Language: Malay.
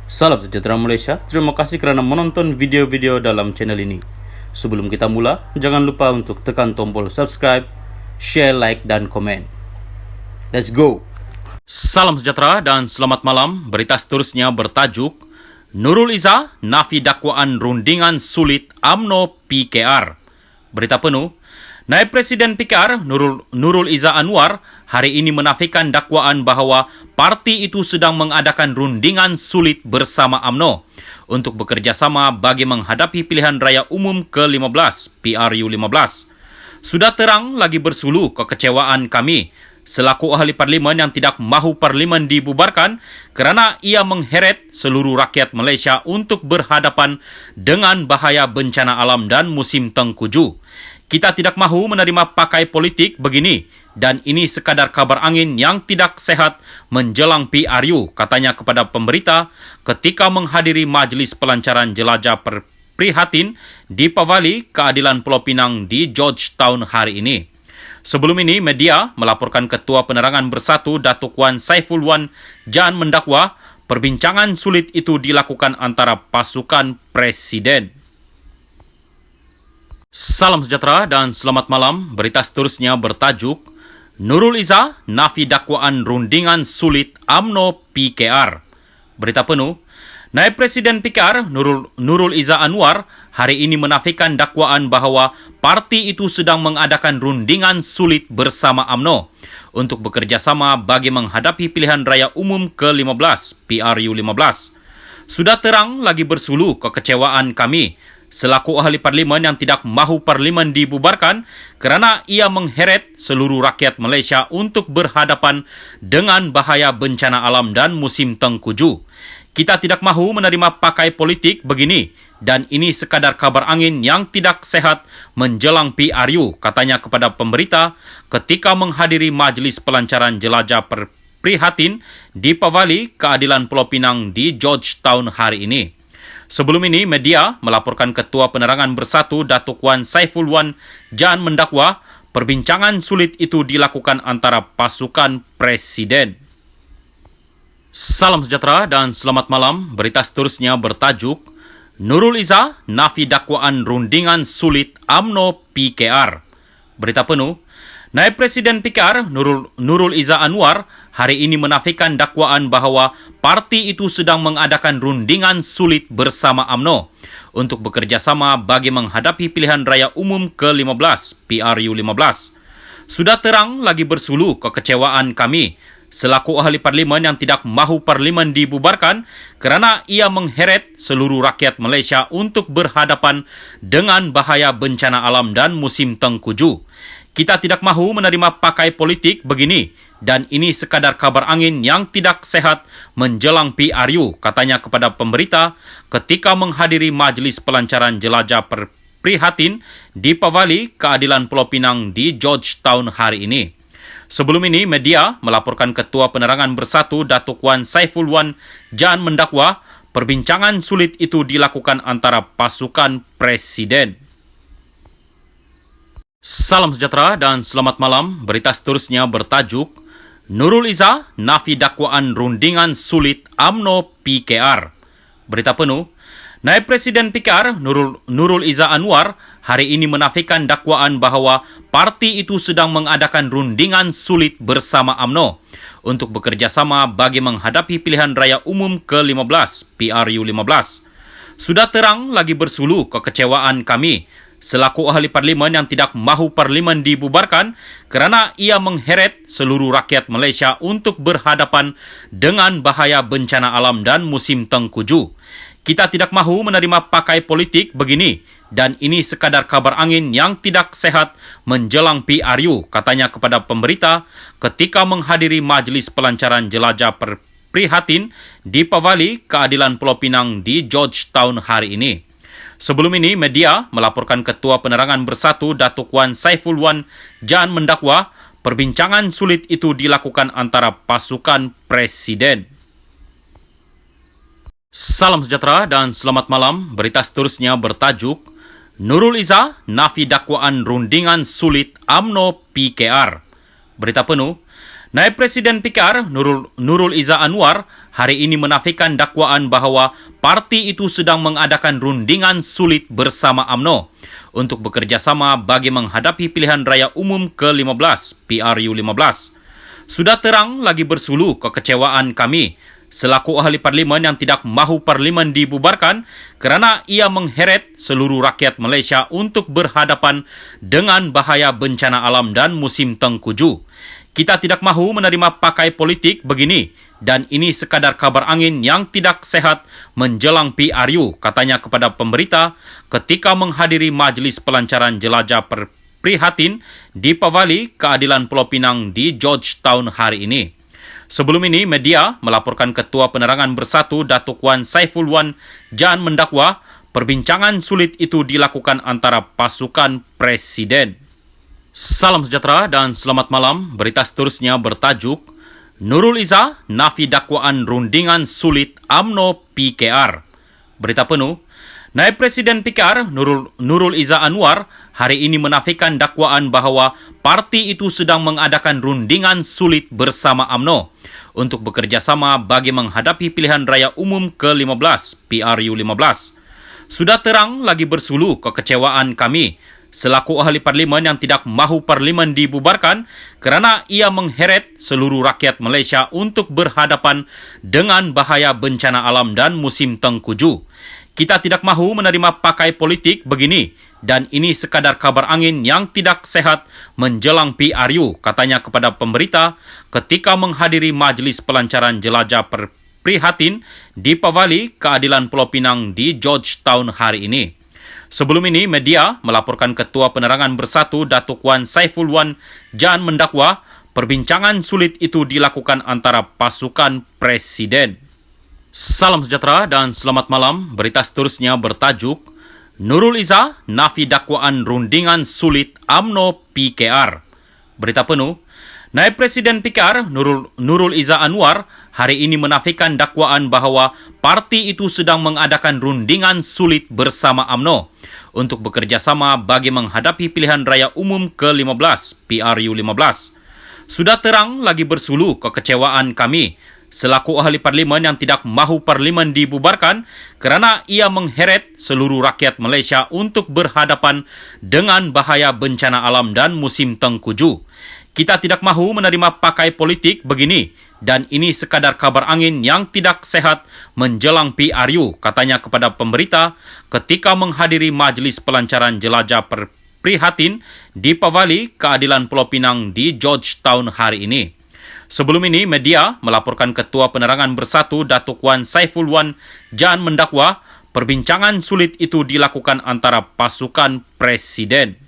Salam sejahtera Malaysia, terima kasih kerana menonton video-video dalam channel ini. Sebelum kita mula, jangan lupa untuk tekan tombol subscribe, share, like dan komen. Let's go! Salam sejahtera dan selamat malam. Berita seterusnya bertajuk Nurul Izzah nafi dakwaan rundingan sulit UMNO PKR. Berita penuh, Naib Presiden PKR Nurul Izzah Anwar hari ini menafikan dakwaan bahawa parti itu sedang mengadakan rundingan sulit bersama UMNO untuk bekerjasama bagi menghadapi pilihan raya umum ke-15 PRU15. Sudah terang lagi bersulu kekecewaan kami selaku ahli parlimen yang tidak mahu parlimen dibubarkan kerana ia mengheret seluruh rakyat Malaysia untuk berhadapan dengan bahaya bencana alam dan musim tengkujuh. Kita tidak mahu menerima pakai politik begini dan ini sekadar kabar angin yang tidak sehat menjelang PRU, katanya kepada pemberita ketika menghadiri Majlis Pelancaran Jelajah Prihatin di Pavali Keadilan Pulau Pinang di Georgetown hari ini. Sebelum ini, media melaporkan Ketua Penerangan Bersatu Datuk Wan Saiful Wan Jan mendakwa perbincangan sulit itu dilakukan antara pasukan Presiden. Salam sejahtera dan selamat malam. Berita seterusnya bertajuk Nurul Izzah nafi dakwaan rundingan sulit UMNO PKR. Berita penuh, Naib Presiden PKR Nurul Izzah Anwar hari ini menafikan dakwaan bahawa parti itu sedang mengadakan rundingan sulit bersama UMNO untuk bekerjasama bagi menghadapi pilihan raya umum ke-15 PRU15. Sudah terang lagi bersulu kekecewaan kami selaku ahli parlimen yang tidak mahu parlimen dibubarkan kerana ia mengheret seluruh rakyat Malaysia untuk berhadapan dengan bahaya bencana alam dan musim tengkujuh. Kita tidak mahu menerima pakai politik begini dan ini sekadar kabar angin yang tidak sehat menjelang PRU, katanya kepada pemberita ketika menghadiri Majlis Pelancaran Jelajah Prihatin di Pavali Keadilan Pulau Pinang di Georgetown hari ini. Sebelum ini, media melaporkan Ketua Penerangan Bersatu Datuk Wan Saiful Wan Jan mendakwa perbincangan sulit itu dilakukan antara pasukan Presiden. Salam sejahtera dan selamat malam. Berita seterusnya bertajuk Nurul Izzah nafi dakwaan rundingan sulit UMNO PKR. Berita penuh, Naib Presiden PKR Nurul Izzah Anwar hari ini menafikan dakwaan bahawa parti itu sedang mengadakan rundingan sulit bersama UMNO untuk bekerjasama bagi menghadapi pilihan raya umum ke-15 PRU15. Sudah terang lagi bersulu kekecewaan kami selaku ahli parlimen yang tidak mahu parlimen dibubarkan kerana ia mengheret seluruh rakyat Malaysia untuk berhadapan dengan bahaya bencana alam dan musim tengkujuh. Kita tidak mahu menerima pakai politik begini dan ini sekadar kabar angin yang tidak sehat menjelang PRU, katanya kepada pemberita ketika menghadiri Majlis Pelancaran Jelajah Prihatin di Pavali Keadilan Pulau Pinang di Georgetown hari ini. Sebelum ini, media melaporkan Ketua Penerangan Bersatu Datuk Wan Saiful Wan Jan mendakwa perbincangan sulit itu dilakukan antara pasukan Presiden. Salam sejahtera dan selamat malam. Berita seterusnya bertajuk Nurul Izzah nafi dakwaan rundingan sulit UMNO PKR. Berita penuh, Naib Presiden PKR Nurul Izzah Anwar hari ini menafikan dakwaan bahawa parti itu sedang mengadakan rundingan sulit bersama UMNO untuk bekerjasama bagi menghadapi pilihan raya umum ke-15 PRU15. Sudah terang lagi bersulu kekecewaan kami selaku ahli parlimen yang tidak mahu parlimen dibubarkan kerana ia mengheret seluruh rakyat Malaysia untuk berhadapan dengan bahaya bencana alam dan musim tengkujuh. Kita tidak mahu menerima pakai politik begini dan ini sekadar kabar angin yang tidak sehat menjelang PRU, katanya kepada pemberita ketika menghadiri Majlis Pelancaran Jelajah Prihatin di Pavali Keadilan Pulau Pinang di Georgetown hari ini. Sebelum ini, media melaporkan Ketua Penerangan Bersatu Datuk Wan Saiful Wan Jan mendakwa perbincangan sulit itu dilakukan antara pasukan Presiden. Salam sejahtera dan selamat malam. Berita seterusnya bertajuk Nurul Izzah nafi dakwaan rundingan sulit UMNO PKR. Berita penuh, Naib Presiden PKR Nurul Izzah Anwar hari ini menafikan dakwaan bahawa parti itu sedang mengadakan rundingan sulit bersama UMNO untuk bekerjasama bagi menghadapi pilihan raya umum ke-15 PRU 15. Sudah terang lagi bersulu kekecewaan kami selaku ahli parlimen yang tidak mahu parlimen dibubarkan kerana ia mengheret seluruh rakyat Malaysia untuk berhadapan dengan bahaya bencana alam dan musim tengkujuh. Kita tidak mahu menerima pakai politik begini dan ini sekadar kabar angin yang tidak sehat menjelang PRU, katanya kepada pemberita ketika menghadiri Majlis Pelancaran Jelajah Prihatin di Pavali Keadilan Pulau Pinang di Georgetown hari ini. Sebelum ini, media melaporkan Ketua Penerangan Bersatu Datuk Wan Saiful Wan Jan mendakwa perbincangan sulit itu dilakukan antara pasukan Presiden. Salam sejahtera dan selamat malam. Berita seterusnya bertajuk Nurul Izzah nafi dakwaan rundingan sulit UMNO PKR. Berita penuh. Naib Presiden PKR Nurul Izzah Anwar hari ini menafikan dakwaan bahawa parti itu sedang mengadakan rundingan sulit bersama UMNO untuk bekerjasama bagi menghadapi pilihan raya umum ke-15 PRU 15. Sudah terang lagi bersulu kekecewaan kami selaku ahli parlimen yang tidak mahu parlimen dibubarkan kerana ia mengheret seluruh rakyat Malaysia untuk berhadapan dengan bahaya bencana alam dan musim tengkujuh. Kita tidak mahu menerima pakai politik begini dan ini sekadar kabar angin yang tidak sehat menjelang PRU, katanya kepada pemberita ketika menghadiri Majlis Pelancaran Jelajah Prihatin di Pavali Keadilan Pulau Pinang di Georgetown hari ini. Sebelum ini, media melaporkan Ketua Penerangan Bersatu Datuk Wan Saiful Wan Jan mendakwa perbincangan sulit itu dilakukan antara pasukan Presiden. Salam sejahtera dan selamat malam. Berita seterusnya bertajuk Nurul Izzah nafi dakwaan rundingan sulit UMNO PKR. Berita penuh. Naib Presiden PKR Nurul Izzah Anwar hari ini menafikan dakwaan bahawa parti itu sedang mengadakan rundingan sulit bersama UMNO untuk bekerjasama bagi menghadapi pilihan raya umum ke-15 PRU 15. Sudah terang lagi bersulu kekecewaan kami selaku ahli parlimen yang tidak mahu parlimen dibubarkan kerana ia mengheret seluruh rakyat Malaysia untuk berhadapan dengan bahaya bencana alam dan musim tengkujuh. Kita tidak mahu menerima pakai politik begini dan ini sekadar kabar angin yang tidak sehat menjelang PRU, katanya kepada pemberita ketika menghadiri Majlis Pelancaran Jelajah Prihatin di Pavali Keadilan Pulau Pinang di Georgetown hari ini. Sebelum ini, media melaporkan Ketua Penerangan Bersatu Datuk Wan Saiful Wan Jan mendakwa perbincangan sulit itu dilakukan antara pasukan Presiden.